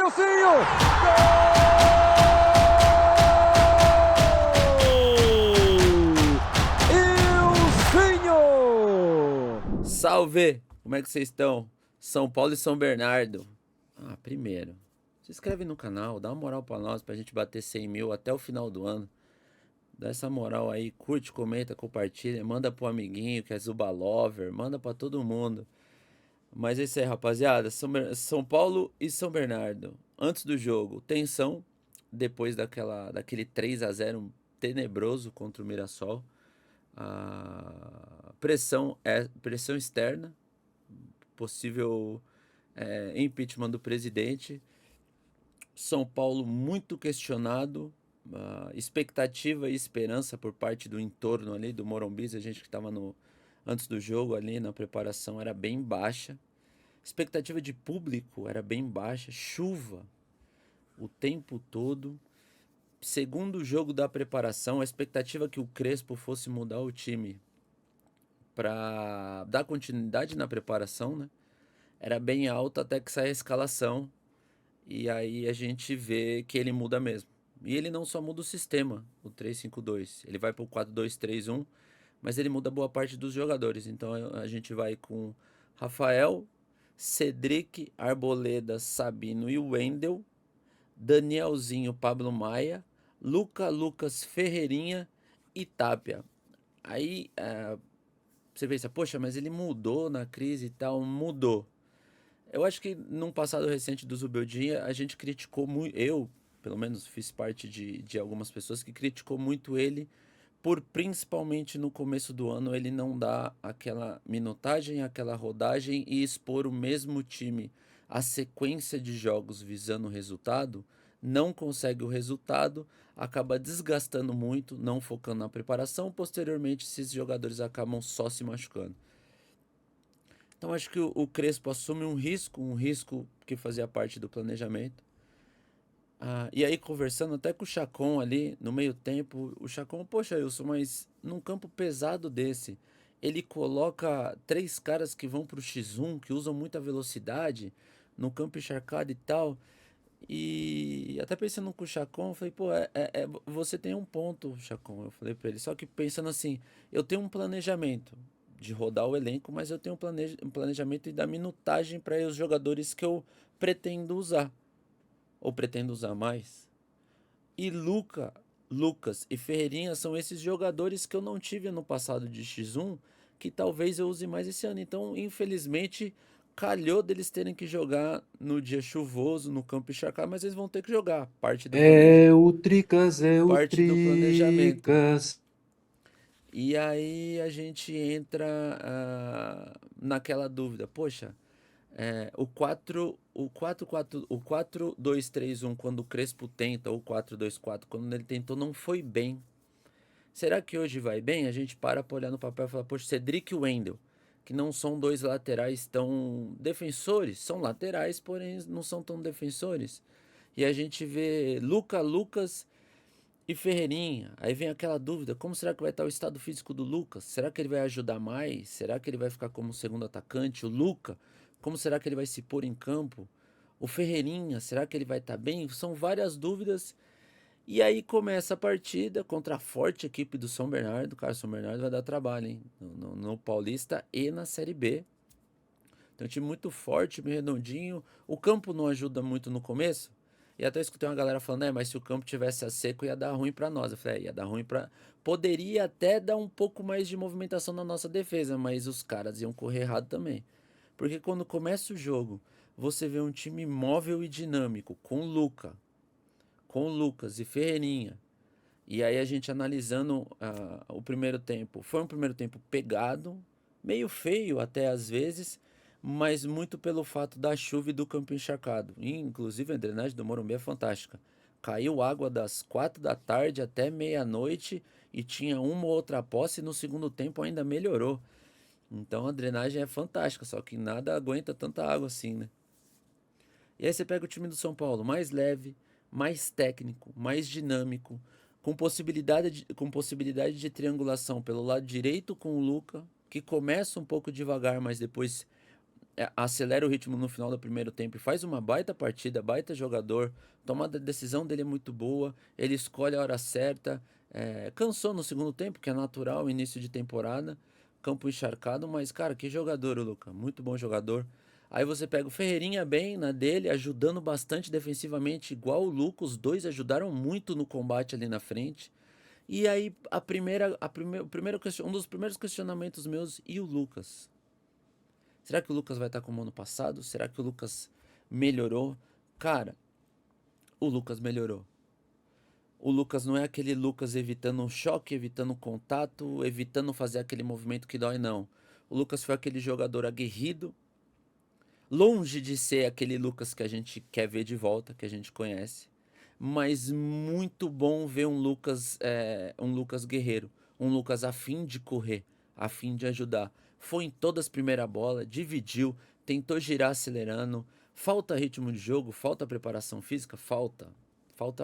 Edilcinho! Gol! Ilcinho! Salve! Como é que vocês estão? São Paulo e São Bernardo. Primeiro, se inscreve no canal, dá uma moral pra nós, pra gente bater 100 mil até o final do ano. Dá essa moral aí, curte, comenta, compartilha, manda pro amiguinho que é Zuba Lover, manda pra todo mundo. Mas é isso aí, rapaziada. São Paulo e São Bernardo. Antes do jogo, tensão. Depois daquele 3-0 tenebroso contra o Mirassol. Pressão externa. Possível impeachment do presidente. São Paulo muito questionado. Expectativa e esperança por parte do entorno ali, do Morumbi. A gente que estava antes do jogo ali na preparação era bem baixa. Expectativa de público era bem baixa. Chuva o tempo todo. Segundo jogo da preparação, a expectativa que o Crespo fosse mudar o time para dar continuidade na preparação, né? Era bem alta até que sai a escalação. E aí a gente vê que ele muda mesmo. E ele não só muda o sistema, o 3-5-2. Ele vai para o 4-2-3-1, mas ele muda boa parte dos jogadores. Então a gente vai com Rafael, Cedric, Arboleda, Sabino e Wendel, Danielzinho, Pablo Maia, Lucas Ferreirinha e Tapia. Aí você pensa, poxa, mas ele mudou na crise e tal. Mudou. Eu acho que num passado recente do Zubildinha, a gente criticou muito, eu, pelo menos, fiz parte de algumas pessoas que criticou muito ele por, principalmente no começo do ano, ele não dar aquela minutagem, aquela rodagem e expor o mesmo time. A sequência de jogos visando o resultado, não consegue o resultado, acaba desgastando muito, não focando na preparação, posteriormente esses jogadores acabam só se machucando. Então acho que o Crespo assume um risco que fazia parte do planejamento. E aí conversando até com o Chacon ali no meio tempo, o Chacon, poxa Wilson, mas num campo pesado desse, ele coloca 3 caras que vão pro X1, que usam muita velocidade, no campo encharcado e tal. E até pensando com o Chacon, eu falei, pô, você tem um ponto, Chacon, eu falei pra ele. Só que pensando assim, eu tenho um planejamento de rodar o elenco, mas eu tenho um planejamento da minutagem para os jogadores que eu pretendo usar, ou pretendo usar mais. E Lucas e Ferreirinha são esses jogadores que eu não tive no passado de X1, que talvez eu use mais esse ano. Então, infelizmente, calhou deles terem que jogar no dia chuvoso, no campo encharcado, mas eles vão ter que jogar, É o Tricas, é o parte do planejamento. Tricas. E aí a gente entra naquela dúvida, poxa, o 4-2-3-1 quando o Crespo tenta, ou 4-2-4 quando ele tentou, não foi bem. Será que hoje vai bem? A gente para olhar no papel e fala, poxa, Cedric e Wendel, que não são dois laterais tão defensores, são laterais, porém não são tão defensores. E a gente vê Lucas e Ferreirinha. Aí vem aquela dúvida, como será que vai estar o estado físico do Lucas? Será que ele vai ajudar mais? Será que ele vai ficar como segundo atacante? O Luca, como será que ele vai se pôr em campo? O Ferreirinha, será que ele vai estar bem? São várias dúvidas. E aí começa a partida contra a forte equipe do São Bernardo. Cara, o São Bernardo vai dar trabalho, hein? No Paulista e na Série B. Tem um time muito forte, meio redondinho. O campo não ajuda muito no começo. E até escutei uma galera falando, mas se o campo tivesse a seco ia dar ruim pra nós. Eu falei, ia dar ruim pra... Poderia até dar um pouco mais de movimentação na nossa defesa, mas os caras iam correr errado também. Porque quando começa o jogo, você vê um time móvel e dinâmico, com Lucas e Ferreirinha. E aí a gente analisando o primeiro tempo. Foi um primeiro tempo pegado, meio feio até às vezes, mas muito pelo fato da chuva e do campo encharcado. E, inclusive a drenagem do Morumbi é fantástica. Caiu água das 4 da tarde até meia-noite e tinha uma ou outra posse e no segundo tempo ainda melhorou. Então a drenagem é fantástica, só que nada aguenta tanta água assim, né? E aí você pega o time do São Paulo, mais leve, mais técnico, mais dinâmico, com possibilidade de triangulação pelo lado direito com o Luca, que começa um pouco devagar, mas depois acelera o ritmo no final do primeiro tempo e faz uma baita partida, baita jogador. Tomada de decisão dele é muito boa, ele escolhe a hora certa. Cansou no segundo tempo, que é natural, início de temporada, campo encharcado, mas, cara, que jogador o Luca, muito bom jogador. Aí você pega o Ferreirinha bem na dele, ajudando bastante defensivamente, igual o Luca, os dois ajudaram muito no combate ali na frente. E aí, um dos primeiros questionamentos meus, e o Lucas? Será que o Lucas vai estar como ano passado? Será que o Lucas melhorou? Cara, o Lucas melhorou. O Lucas não é aquele Lucas evitando um choque, evitando um contato, evitando fazer aquele movimento que dói, não. O Lucas foi aquele jogador aguerrido, longe de ser aquele Lucas que a gente quer ver de volta, que a gente conhece, mas muito bom ver um Lucas guerreiro, um Lucas a fim de correr, a fim de ajudar. Foi em todas as primeiras bolas, dividiu, tentou girar acelerando. Falta ritmo de jogo, falta preparação física, falta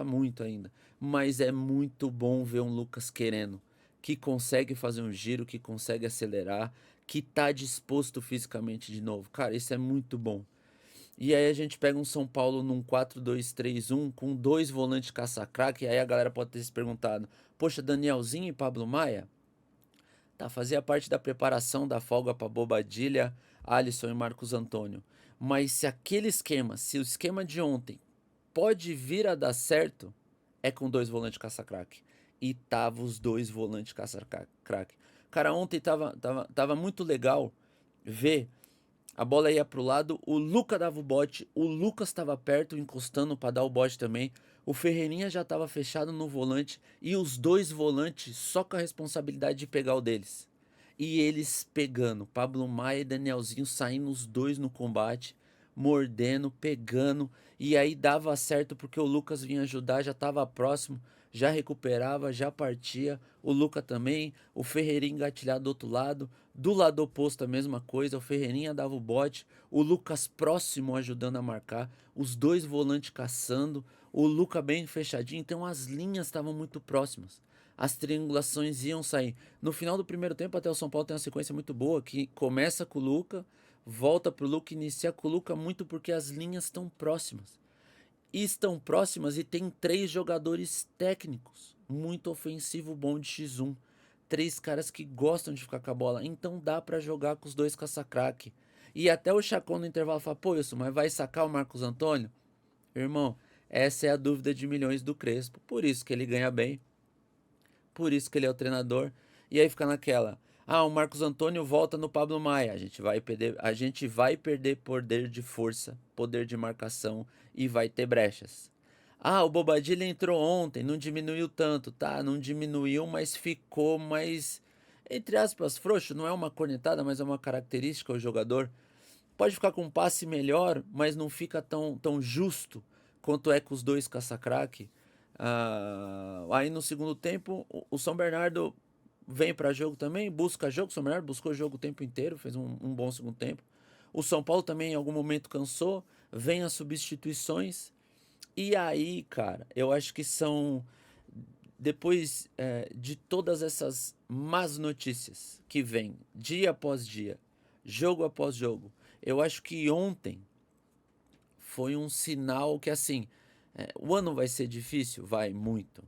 muito ainda. Mas é muito bom ver um Lucas querendo, que consegue fazer um giro, que consegue acelerar, que tá disposto fisicamente de novo. Cara, isso é muito bom. E aí a gente pega um São Paulo num 4-2-3-1 com dois volantes caça-craque, e aí a galera pode ter se perguntado, poxa, Danielzinho e Pablo Maia? Tá, fazia parte da preparação da folga para Bobadilha, Alisson e Marcos Antônio. Mas se o esquema de ontem pode vir a dar certo, é com dois volantes caça-craque. E tava os dois volantes caça-craque. Cara, ontem tava muito legal ver. A bola ia pro lado, o Luca dava o bote, o Lucas estava perto, encostando para dar o bote também. O Ferreirinha já estava fechado no volante e os dois volantes só com a responsabilidade de pegar o deles. E eles pegando, Pablo Maia e Danielzinho saindo os dois no combate, mordendo, pegando, e aí dava certo porque o Lucas vinha ajudar, já estava próximo, já recuperava, já partia. O Luca também, o Ferreirinha engatilhado do outro lado. Do lado oposto a mesma coisa, o Ferreirinha dava o bote, o Lucas próximo ajudando a marcar, os dois volantes caçando, o Luca bem fechadinho, então as linhas estavam muito próximas. As triangulações iam sair. No final do primeiro tempo, até o São Paulo tem uma sequência muito boa, que começa com o Luca, volta pro Luca, inicia com o Luca muito porque as linhas estão próximas. E estão próximas e tem três jogadores técnicos, muito ofensivo, bom de X1. Três caras que gostam de ficar com a bola. Então dá pra jogar com os dois caça-craque. E até o Chacon no intervalo fala, pô, isso, mas vai sacar o Marcos Antônio? Irmão, essa é a dúvida de milhões do Crespo. Por isso que ele ganha bem. Por isso que ele é o treinador. E aí fica naquela. Ah, o Marcos Antônio volta no Pablo Maia. A gente vai perder poder de força, poder de marcação e vai ter brechas. Ah, o Bobadilha entrou ontem, não diminuiu tanto, tá? Não diminuiu, mas ficou mais, entre aspas, frouxo. Não é uma cornetada, mas é uma característica do jogador. Pode ficar com um passe melhor, mas não fica tão justo quanto é com os dois caça-craque. Aí no segundo tempo, o São Bernardo vem para jogo também, busca jogo. O São Bernardo buscou jogo o tempo inteiro, fez um bom segundo tempo. O São Paulo também em algum momento cansou, vem as substituições. E aí, cara, eu acho que depois de todas essas más notícias que vêm dia após dia, jogo após jogo, eu acho que ontem foi um sinal que, assim, o ano vai ser difícil? Vai, muito.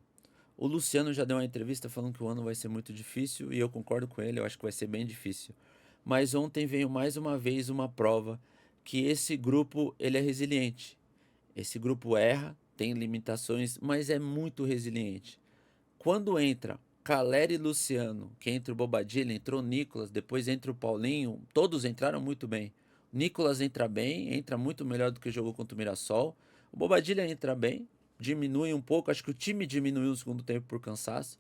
O Luciano já deu uma entrevista falando que o ano vai ser muito difícil e eu concordo com ele, eu acho que vai ser bem difícil. Mas ontem veio mais uma vez uma prova que esse grupo ele é resiliente. Esse grupo erra, tem limitações, mas é muito resiliente. Quando entra Caleri e Luciano, que entra o Bobadilha, entrou o Nicolas, depois entra o Paulinho, todos entraram muito bem. O Nicolas entra bem, entra muito melhor do que jogou contra o Mirassol. O Bobadilha entra bem, diminui um pouco, acho que o time diminuiu no segundo tempo por cansaço.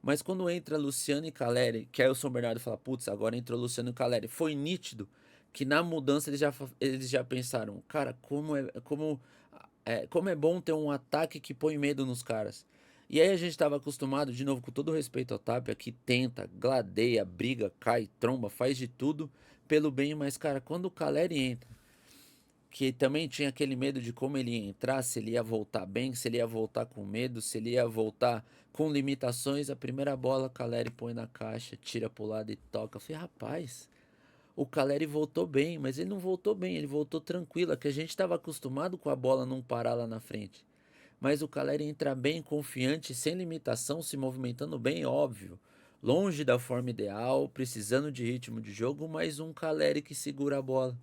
Mas quando entra Luciano e Caleri, que aí o São Bernardo fala, putz, agora entrou Luciano e Caleri. Foi nítido que na mudança eles já pensaram, cara, como é bom ter um ataque que põe medo nos caras. E aí a gente estava acostumado, de novo, com todo respeito ao Tapia, que tenta, gladeia, briga, cai, tromba, faz de tudo pelo bem, mas, cara, quando o Caleri entra, que também tinha aquele medo de como ele ia entrar, se ele ia voltar bem, se ele ia voltar com medo, se ele ia voltar com limitações, a primeira bola, Caleri põe na caixa, tira pro lado e toca. Eu falei, rapaz, O Caleri voltou bem, mas ele não voltou bem, ele voltou tranquilo, é que a gente estava acostumado com a bola não parar lá na frente. Mas o Caleri entra bem, confiante, sem limitação, se movimentando bem, óbvio. Longe da forma ideal, precisando de ritmo de jogo, mas um Caleri que segura a bola,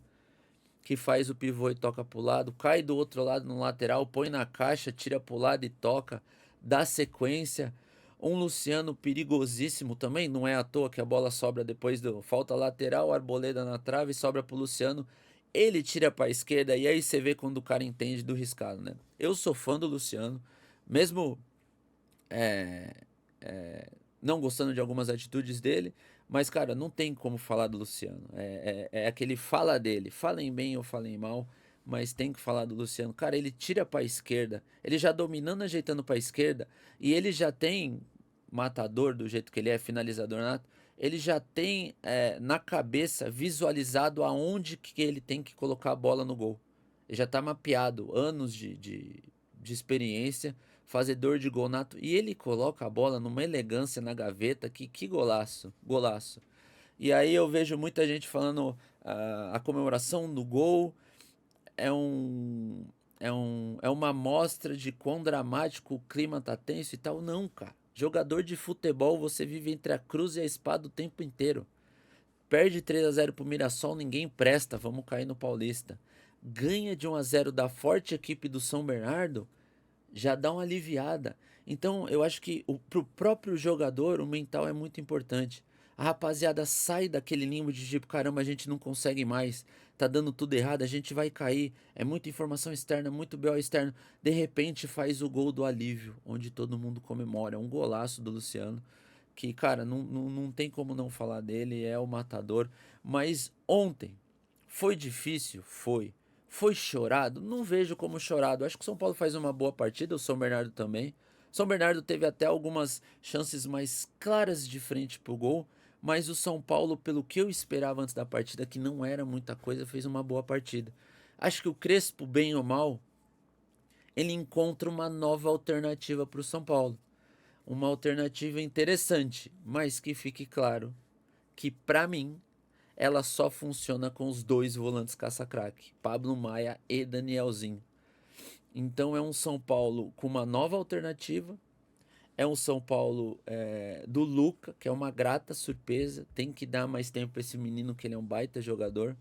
que faz o pivô e toca pro lado, cai do outro lado no lateral, põe na caixa, tira pro lado e toca, dá sequência. Um Luciano perigosíssimo também, não é à toa que a bola sobra depois do falta lateral, Arboleda na trave, sobra pro Luciano. Ele tira para a esquerda e aí você vê quando o cara entende do riscado, né? Eu sou fã do Luciano, mesmo é, é, não gostando de algumas atitudes dele, mas, cara, não tem como falar do Luciano. É aquele fala dele. Falem bem ou falem mal, mas tem que falar do Luciano. Cara, ele tira pra esquerda, ele já dominando, ajeitando pra esquerda, e ele já tem, matador do jeito que ele é, finalizador nato, ele já tem na cabeça visualizado aonde que ele tem que colocar a bola no gol. Ele já tá mapeado, anos de experiência, fazedor de gol nato, e ele coloca a bola numa elegância na gaveta, que golaço, golaço. E aí eu vejo muita gente falando a comemoração do gol é uma amostra de quão dramático o clima tá tenso e tal. Não, cara. Jogador de futebol, você vive entre a cruz e a espada o tempo inteiro. Perde 3-0 pro Mirassol, ninguém presta, vamos cair no Paulista. Ganha de 1-0 da forte equipe do São Bernardo, já dá uma aliviada. Então, eu acho que pro próprio jogador, o mental é muito importante. A rapaziada sai daquele limbo de tipo, caramba, a gente não consegue mais, tá dando tudo errado, a gente vai cair. É muita informação externa, muito BO externo. De repente faz o gol do alívio, onde todo mundo comemora. É um golaço do Luciano, que, cara, não tem como não falar dele, é o matador. Mas ontem, foi difícil? Foi. Foi chorado? Não vejo como chorado. Acho que o São Paulo faz uma boa partida, o São Bernardo também. São Bernardo teve até algumas chances mais claras de frente pro gol, mas o São Paulo, pelo que eu esperava antes da partida, que não era muita coisa, fez uma boa partida. Acho que o Crespo, bem ou mal, ele encontra uma nova alternativa para o São Paulo. Uma alternativa interessante, mas que fique claro que, para mim, ela só funciona com os dois volantes caça-craque, Pablo Maia e Danielzinho. Então é um São Paulo com uma nova alternativa, é um São Paulo do Luca, que é uma grata surpresa, tem que dar mais tempo para esse menino, que ele é um baita jogador.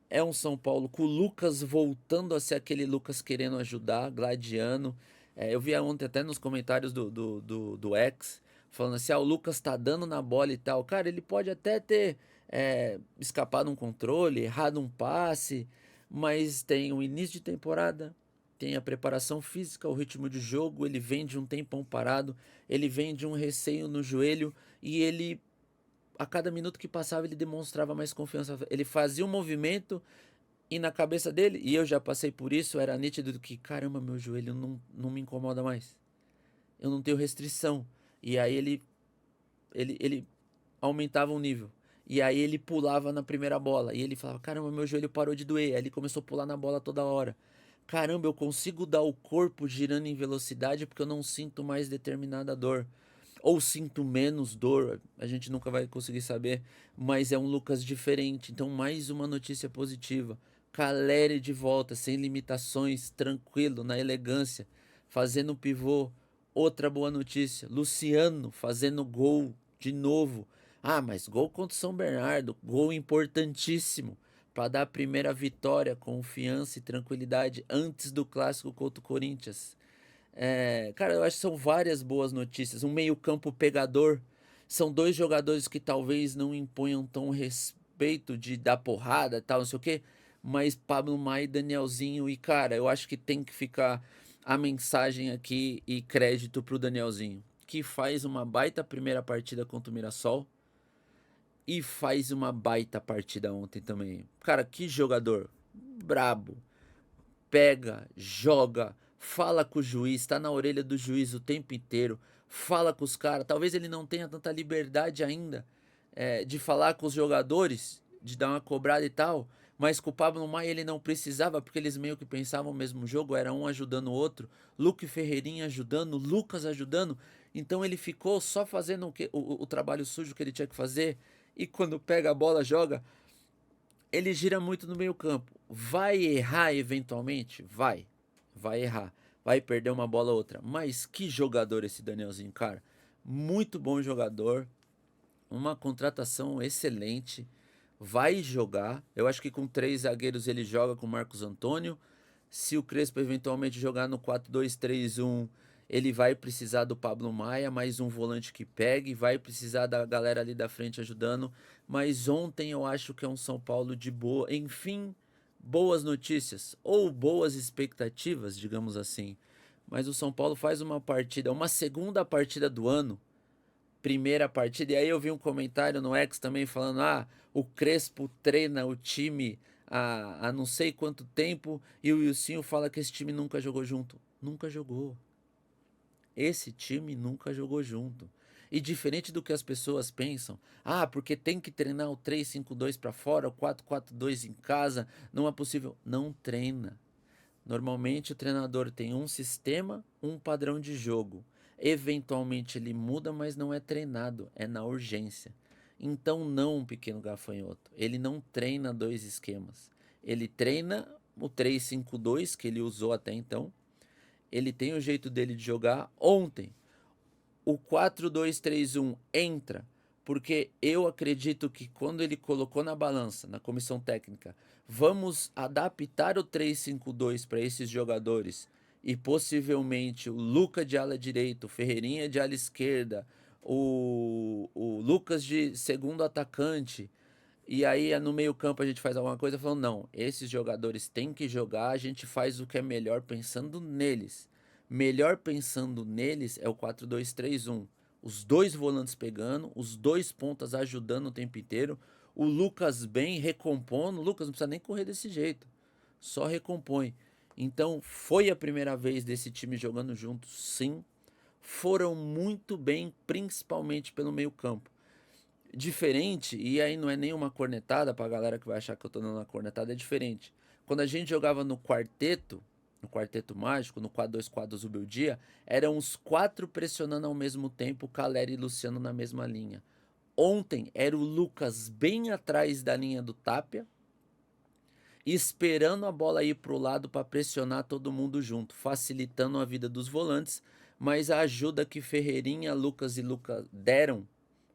É um São Paulo com o Lucas voltando a ser aquele Lucas querendo ajudar, gladiando. Eu vi ontem até nos comentários do X, falando assim, o Lucas tá dando na bola e tal. Cara, ele pode até ter escapado um controle, errado um passe, mas tem o início de temporada, tem a preparação física, o ritmo de jogo, ele vem de um tempão parado, ele vem de um receio no joelho e ele a cada minuto que passava ele demonstrava mais confiança. Ele fazia um movimento e na cabeça dele, e eu já passei por isso, era nítido que, caramba, meu joelho não me incomoda mais. Eu não tenho restrição. E aí ele aumentava o nível. E aí ele pulava na primeira bola. E ele falava, caramba, meu joelho parou de doer. Aí ele começou a pular na bola toda hora. Caramba, eu consigo dar o corpo girando em velocidade porque eu não sinto mais determinada dor. Ou sinto menos dor, a gente nunca vai conseguir saber, mas é um Lucas diferente. Então, mais uma notícia positiva. Caleri de volta, sem limitações, tranquilo, na elegância, fazendo pivô. Outra boa notícia: Luciano fazendo gol de novo. Ah, mas gol contra o São Bernardo, gol importantíssimo para dar a primeira vitória, confiança e tranquilidade antes do clássico contra o Corinthians. Cara, eu acho que são várias boas notícias. Um meio-campo pegador. São dois jogadores que talvez não imponham tão respeito de dar porrada e tal, não sei o quê. Mas Pablo Maia e Danielzinho. E, cara, eu acho que tem que ficar a mensagem aqui e crédito pro Danielzinho, que faz uma baita primeira partida contra o Mirassol e faz uma baita partida ontem também. Cara, que jogador brabo. Pega, joga, fala com o juiz, tá na orelha do juiz o tempo inteiro, fala com os caras. Talvez ele não tenha tanta liberdade ainda de falar com os jogadores, de dar uma cobrada e tal, mas com o Pablo Maia ele não precisava, porque eles meio que pensavam o mesmo jogo, era um ajudando o outro, Luque Ferreirinha ajudando, Lucas ajudando, então ele ficou só fazendo o trabalho sujo que ele tinha que fazer, e quando pega a bola, joga. ele gira muito no meio campo. Vai errar eventualmente? Vai errar. Vai perder uma bola ou outra. Mas que jogador esse Danielzinho, cara. Muito bom jogador. Uma contratação excelente. Vai jogar. Eu acho que com 3 zagueiros ele joga com o Marcos Antônio. Se o Crespo eventualmente jogar no 4-2-3-1, ele vai precisar do Pablo Maia, mais um volante que pegue, vai precisar da galera ali da frente ajudando. Mas ontem eu acho que é um São Paulo de boa. Enfim, boas notícias ou boas expectativas, digamos assim. Mas o São Paulo faz uma partida, uma segunda partida do ano, primeira partida. E aí eu vi um comentário no X também falando: ah, o Crespo treina o time há não sei quanto tempo e o Wilsinho fala que esse time nunca jogou junto. Nunca jogou. Esse time nunca jogou junto. E diferente do que as pessoas pensam, ah, porque tem que treinar o 3-5-2 para fora, o 4-4-2 em casa, não é possível. Não treina. Normalmente o treinador tem um sistema, um padrão de jogo. Eventualmente ele muda, mas não é treinado, é na urgência. Então não, pequeno gafanhoto. Ele não treina 2 esquemas. Ele treina o 3-5-2 que ele usou até então. Ele tem o jeito dele de jogar. Ontem, o 4-2-3-1 entra, porque eu acredito que quando ele colocou na balança, na comissão técnica, vamos adaptar o 3-5-2 para esses jogadores e possivelmente o Luca de ala direita, o Ferreirinha de ala esquerda, o Lucas de segundo atacante, e aí no meio campo a gente faz alguma coisa falando, não, esses jogadores têm que jogar, a gente faz o que é melhor pensando neles. Melhor pensando neles é o 4-2-3-1. Os 2 volantes pegando, os 2 pontas ajudando o tempo inteiro, o Lucas bem recompondo, o Lucas não precisa nem correr desse jeito, só recompõe. Então foi a primeira vez desse time jogando junto, sim. Foram muito bem, principalmente pelo meio campo. Diferente, e aí não é nenhuma cornetada pra galera que vai achar que eu tô dando uma cornetada, é diferente. Quando a gente jogava no quarteto mágico, no 4-2-4 do Beldia, eram os 4 pressionando ao mesmo tempo, Caleri e Luciano na mesma linha. Ontem era o Lucas bem atrás da linha do Tapia, esperando a bola ir pro lado para pressionar todo mundo junto, facilitando a vida dos volantes, mas a ajuda que Ferreirinha, Lucas e Lucas deram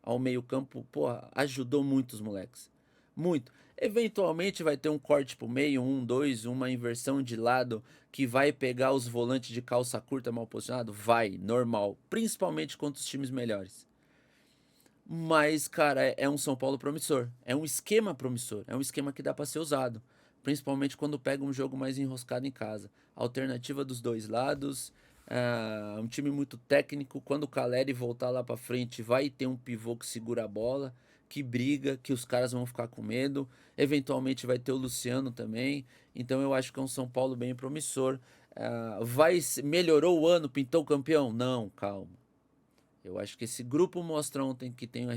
ao meio-campo, porra, ajudou muito os moleques. Muito. Eventualmente vai ter um corte pro meio, 1-2, uma inversão de lado que vai pegar os volantes de calça curta mal posicionado? Vai, normal. Principalmente contra os times melhores. Mas, cara, é um São Paulo promissor. É um esquema promissor. É um esquema que dá para ser usado. Principalmente quando pega um jogo mais enroscado em casa. Alternativa dos dois lados. Um time muito técnico. Quando o Caleri voltar lá para frente, vai ter um pivô que segura a bola, que briga, que os caras vão ficar com medo. Eventualmente vai ter o Luciano também. Então eu acho que é um São Paulo bem promissor. Melhorou o ano, pintou campeão? Não, calma. Eu acho que esse grupo mostra ontem que tem uma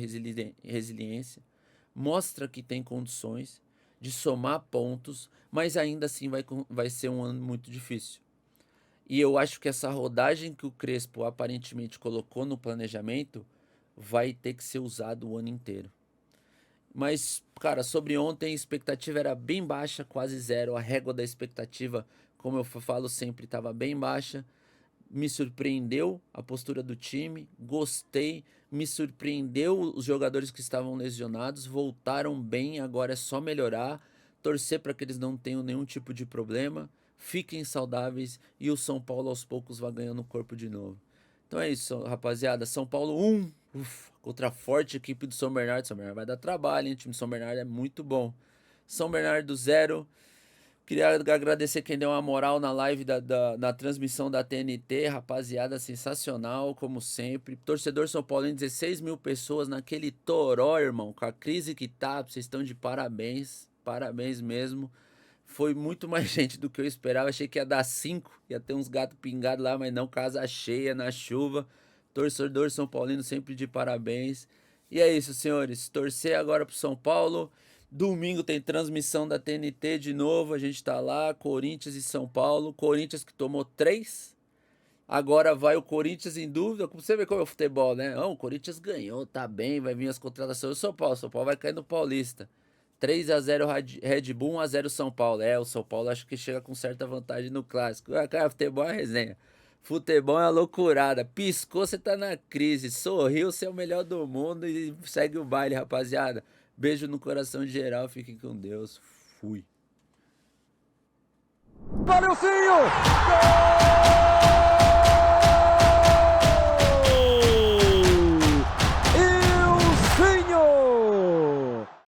resiliência, mostra que tem condições de somar pontos, mas ainda assim vai ser um ano muito difícil. E eu acho que essa rodagem que o Crespo aparentemente colocou no planejamento vai ter que ser usado o ano inteiro. Mas, cara, sobre ontem a expectativa era bem baixa, quase zero. A régua da expectativa, como eu falo sempre, estava bem baixa. Me surpreendeu a postura do time, gostei, me surpreendeu os jogadores que estavam lesionados, voltaram bem, agora é só melhorar, torcer para que eles não tenham nenhum tipo de problema, fiquem saudáveis e o São Paulo aos poucos vai ganhando corpo de novo. Então é isso, rapaziada. São Paulo 1, contra a forte equipe do São Bernardo. São Bernardo vai dar trabalho, hein? O time do São Bernardo é muito bom. São Bernardo 0. Queria agradecer quem deu uma moral na live na transmissão da TNT, rapaziada, sensacional, como sempre. Torcedor São Paulo, 16 mil pessoas naquele toró, irmão, com a crise que tá, vocês estão de parabéns, parabéns mesmo. Foi muito mais gente do que eu esperava, achei que ia dar 5, ia ter uns gatos pingados lá, mas não, casa cheia, na chuva. Torcedor São Paulino sempre de parabéns. E é isso, senhores, torcer agora pro São Paulo. Domingo tem transmissão da TNT de novo, a gente tá lá, Corinthians e São Paulo. Corinthians que tomou 3. Agora vai o Corinthians em dúvida. Você vê como é o futebol, né? O Corinthians ganhou, tá bem, vai vir as contratações. O São Paulo vai cair no Paulista. 3-0 Red Bull, 1-0 São Paulo. O São Paulo acho que chega com certa vantagem no clássico. Cara, futebol é resenha. Futebol é uma loucurada. Piscou, você tá na crise. Sorriu, você é o melhor do mundo e segue o baile, rapaziada. Beijo no coração de geral. Fiquem com Deus. Fui. Valeu, Zinho! Gol!